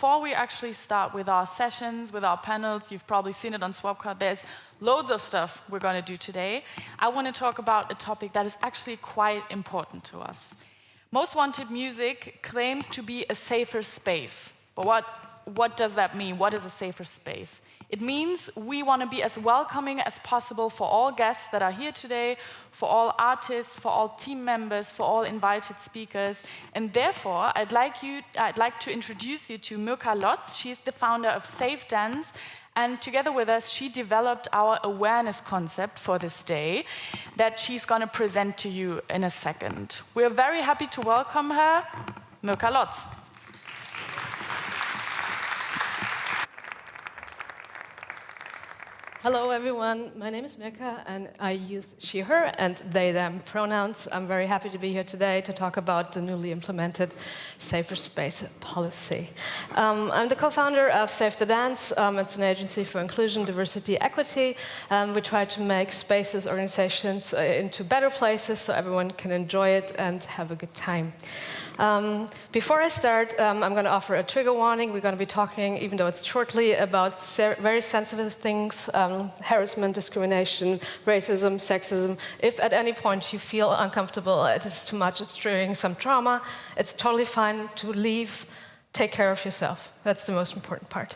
before we actually start with our sessions, with our panels, you've probably seen it on Swapcard, there's loads of stuff we're going to do today. I want to talk about a topic that is actually quite important to us. Most Wanted Music claims to be a safer space. But what does that mean? What is a safer space? It means we want to be as welcoming as possible for all guests that are here today, for all artists, for all team members, for all invited speakers. And therefore, I'd like to introduce you to Mirca Lotz. She's the founder of Safe Dance. And together with us, she developed our awareness concept for this day that she's going to present to you in a second. We're very happy to welcome her, Mirca Lotz. Hello everyone, my name is Mirca and I use she, her and they, them pronouns. I'm very happy to be here today to talk about the newly implemented Safer Space policy. I'm the co-founder of Safe the Dance. It's an agency for inclusion, diversity, equity. We try to make spaces, organizations into better places so everyone can enjoy it and have a good time. Before I start, I'm going to offer a trigger warning. We're going to be talking, even though it's shortly, about very sensitive things, harassment, discrimination, racism, sexism. If at any point you feel uncomfortable, it is too much, it's triggering some trauma, it's totally fine to leave. Take care of yourself. That's the most important part.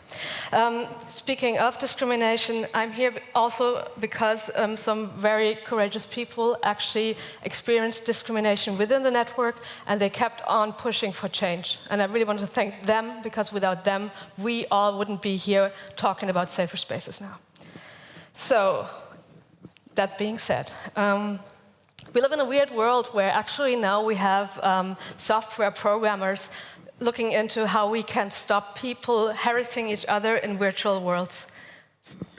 Speaking of discrimination, I'm here also because some very courageous people actually experienced discrimination within the network and they kept on pushing for change. And I really want to thank them because without them, we all wouldn't be here talking about safer spaces now. So, that being said, we live in a weird world where actually now we have software programmers looking into how we can stop people harassing each other in virtual worlds.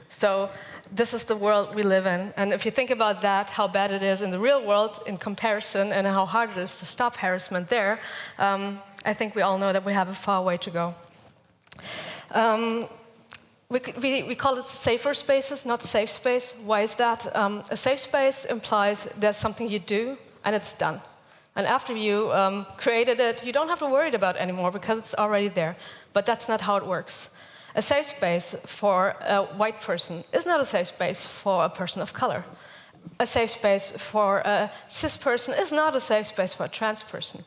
So this is the world we live in. And if you think about that, how bad it is in the real world in comparison and how hard it is to stop harassment there, I think we all know that we have a far way to go. We call it safer spaces, not safe space. Why is that? A safe space implies there's something you do and it's done. And after you created it, you don't have to worry about it anymore because it's already there. But that's not how it works. A safe space for a white person is not a safe space for a person of color. A safe space for a cis person is not a safe space for a trans person.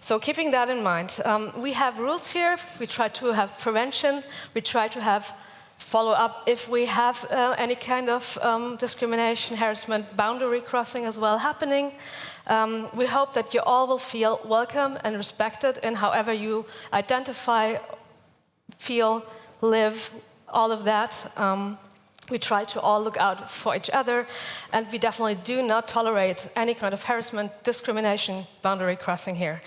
So keeping that in mind, we have rules here. We try to have prevention. We try to have follow-up if we have any kind of discrimination, harassment, boundary crossing as well happening. We hope that you all will feel welcome and respected in however you identify, feel, live, all of that. We try to all look out for each other, and we definitely do not tolerate any kind of harassment, discrimination, boundary crossing here.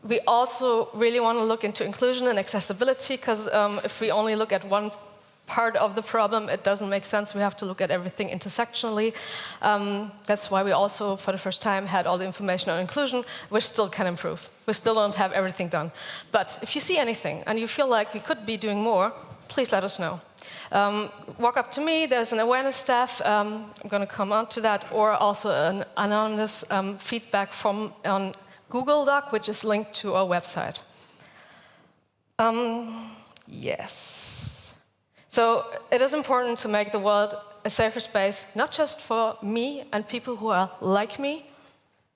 We also really want to look into inclusion and accessibility, because if we only look at one part of the problem, it doesn't make sense. We have to look at everything intersectionally. That's why we also, for the first time, had all the information on inclusion. We still can improve. We still don't have everything done. But if you see anything and you feel like we could be doing more, please let us know. Walk up to me. There's an awareness staff. I'm going to come on to that, or also an anonymous feedback from on Google Doc, which is linked to our website. Yes. So it is important to make the world a safer space, not just for me and people who are like me,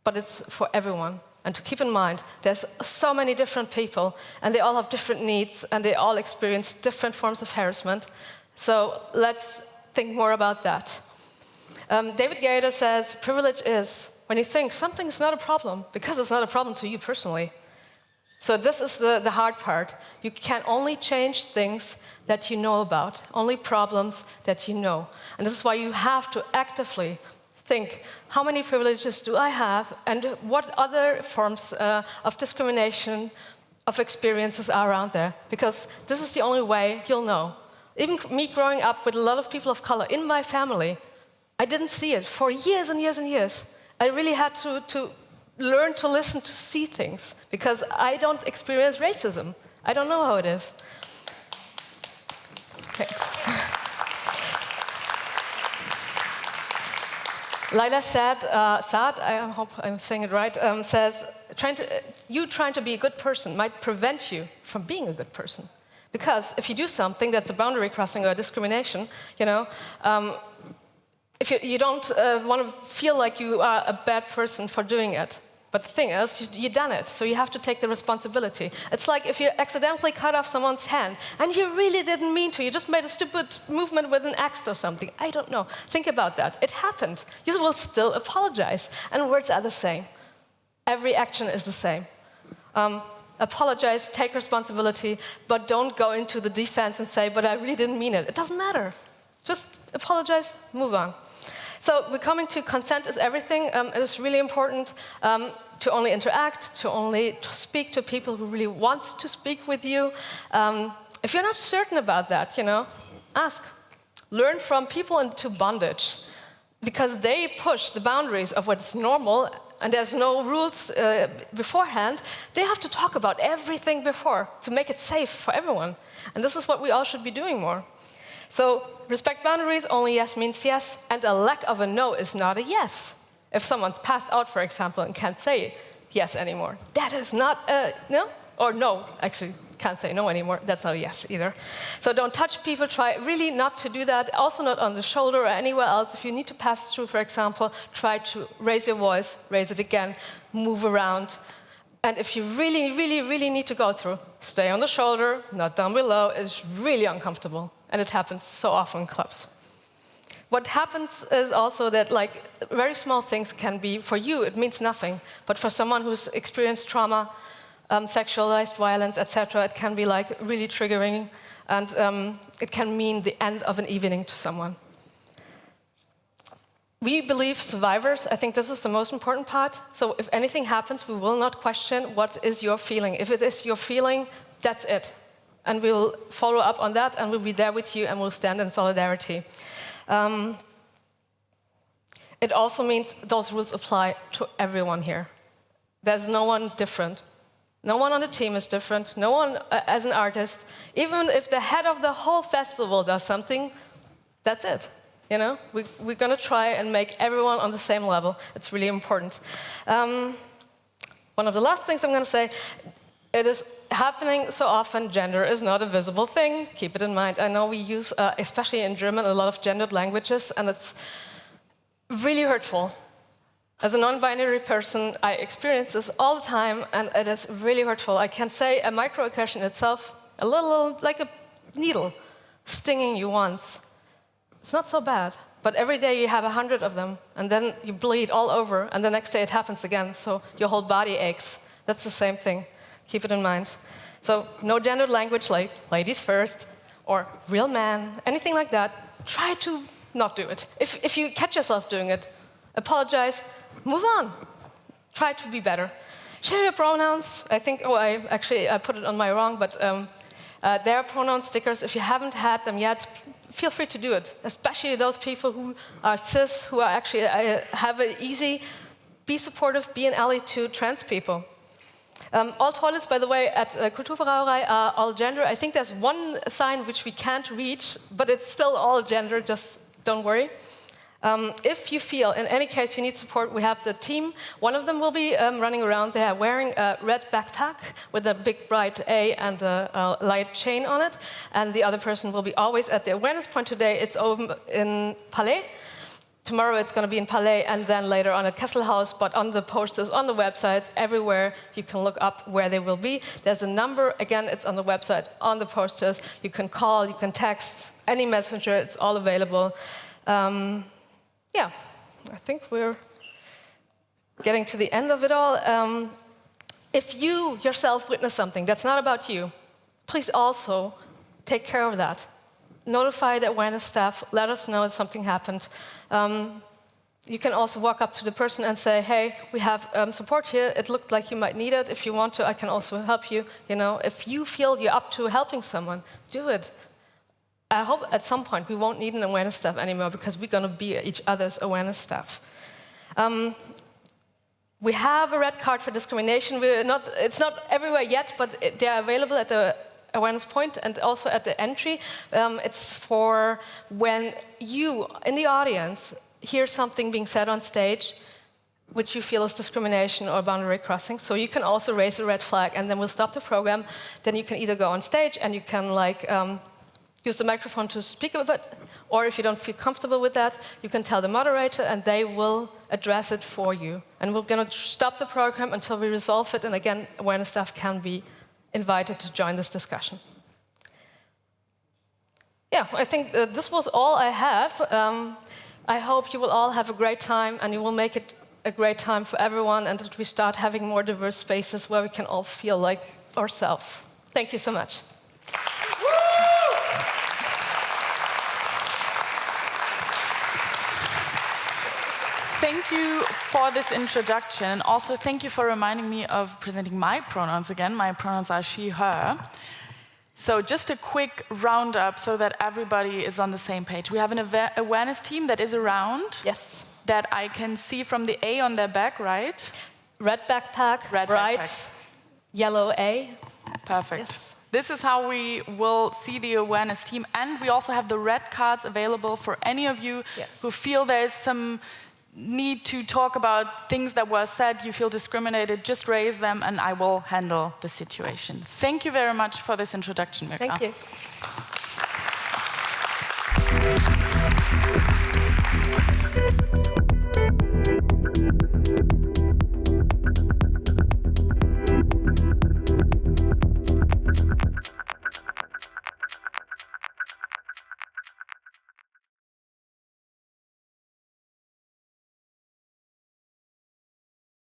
but it's for everyone. And to keep in mind, there's so many different people, and they all have different needs, and they all experience different forms of harassment. So let's think more about that. David Gator says, privilege is when you think something is not a problem, because it's not a problem to you personally. So this is the hard part. You can only change things that you know about, only problems that you know. And this is why you have to actively think, how many privileges do I have, and what other forms of discrimination, of experiences are around there? Because this is the only way you'll know. Even me growing up with a lot of people of color in my family, I didn't see it for years and years and years. I really had to learn to listen to see things, because I don't experience racism. I don't know how it is. Thanks. Lila Saad, I hope I'm saying it right, says, you trying to be a good person might prevent you from being a good person. Because if you do something that's a boundary crossing or discrimination, if you don't want to feel like you are a bad person for doing it. But the thing is, you've done it, so you have to take the responsibility. It's like if you accidentally cut off someone's hand, and you really didn't mean to, you just made a stupid movement with an axe or something. I don't know. Think about that. It happened. You will still apologize. And words are the same. Every action is the same. Apologize, take responsibility, but don't go into the defense and say, but I really didn't mean it. It doesn't matter. Just apologize, move on. So we're coming to consent is everything. It is really important to only interact, to only speak to people who really want to speak with you. If you're not certain about that, ask. Learn from people into bondage, because they push the boundaries of what's normal, and there's no rules beforehand. They have to talk about everything before to make it safe for everyone. And this is what we all should be doing more. So respect boundaries, only yes means yes, and a lack of a no is not a yes. If someone's passed out, for example, and can't say yes anymore, that is not a no, or no, actually can't say no anymore, that's not a yes either. So don't touch people, try really not to do that, also not on the shoulder or anywhere else. If you need to pass through, for example, try to raise your voice, raise it again, move around. And if you really, really, really need to go through, stay on the shoulder, not down below. It's really uncomfortable. And it happens so often in clubs. What happens is also that very small things can be, for you, it means nothing. But for someone who's experienced trauma, sexualized violence, etc., it can be really triggering. And it can mean the end of an evening to someone. We believe survivors, I think this is the most important part. So if anything happens, we will not question what is your feeling. If it is your feeling, that's it. And we'll follow up on that, and we'll be there with you, and we'll stand in solidarity. It also means those rules apply to everyone here. There's no one different. No one on the team is different. No one as an artist. Even if the head of the whole festival does something, that's it. We're going to try and make everyone on the same level. It's really important. One of the last things I'm going to say, it is happening so often. Gender is not a visible thing. Keep it in mind. I know we use, especially in German, a lot of gendered languages, and it's really hurtful. As a non-binary person, I experience this all the time, and it is really hurtful. I can say a microaggression itself, a little like a needle stinging you once. It's not so bad, but every day you have 100 of them, and then you bleed all over, and the next day it happens again, so your whole body aches. That's the same thing. Keep it in mind. So no gendered language like ladies first, or real man, anything like that. Try to not do it. If you catch yourself doing it, apologize, move on. Try to be better. Share your pronouns. I think, I put it on my wrong, but there are pronoun stickers. If you haven't had them yet, feel free to do it, especially those people who are cis, who are actually have it easy. Be supportive, be an ally to trans people. All toilets, by the way, at Kulturbrauerei are all gender. I think there's one sign which we can't reach, but it's still all gender, just don't worry. If you feel, in any case, you need support, we have the team. One of them will be running around. They are wearing a red backpack with a big bright A and a light chain on it. And the other person will be always at the awareness point today. It's over in Palais. Tomorrow it's going to be in Palais, and then later on at Kesselhaus, but on the posters, on the websites, everywhere, you can look up where they will be. There's a number, again, it's on the website, on the posters. You can call, you can text, any messenger, it's all available. Yeah, I think we're getting to the end of it all. If you yourself witness something that's not about you, please also take care of that. Notify the awareness staff, let us know that something happened. You can also walk up to the person and say, hey, we have support here, it looked like you might need it. If you want to, I can also help you. If you feel you're up to helping someone, do it. I hope at some point we won't need an awareness staff anymore, because we're going to be each other's awareness staff. We have a red card for discrimination. It's not everywhere yet, but they are available at the awareness point and also at the entry. It's for when you, in the audience, hear something being said on stage, which you feel is discrimination or boundary crossing. So you can also raise a red flag, and then we'll stop the program. Then you can either go on stage and you can use the microphone to speak about it, or if you don't feel comfortable with that, you can tell the moderator and they will address it for you. And we're going to stop the program until we resolve it, and again, awareness staff can be invited to join this discussion. Yeah, I think this was all I have. I hope you will all have a great time, and you will make it a great time for everyone, and that we start having more diverse spaces where we can all feel like ourselves. Thank you so much. Thank you for this introduction. Also, thank you for reminding me of presenting my pronouns again. My pronouns are she, her. So just a quick roundup so that everybody is on the same page. We have an awareness team that is around. Yes. That I can see from the A on their back, right? Red backpack, Red right, backpack. Yellow A. Perfect. Yes. This is how we will see the awareness team. And we also have the red cards available for any of you who feel there's some need to talk about things that were said, you feel discriminated, just raise them and I will handle the situation. Thank you very much for this introduction, Mirca. Thank you.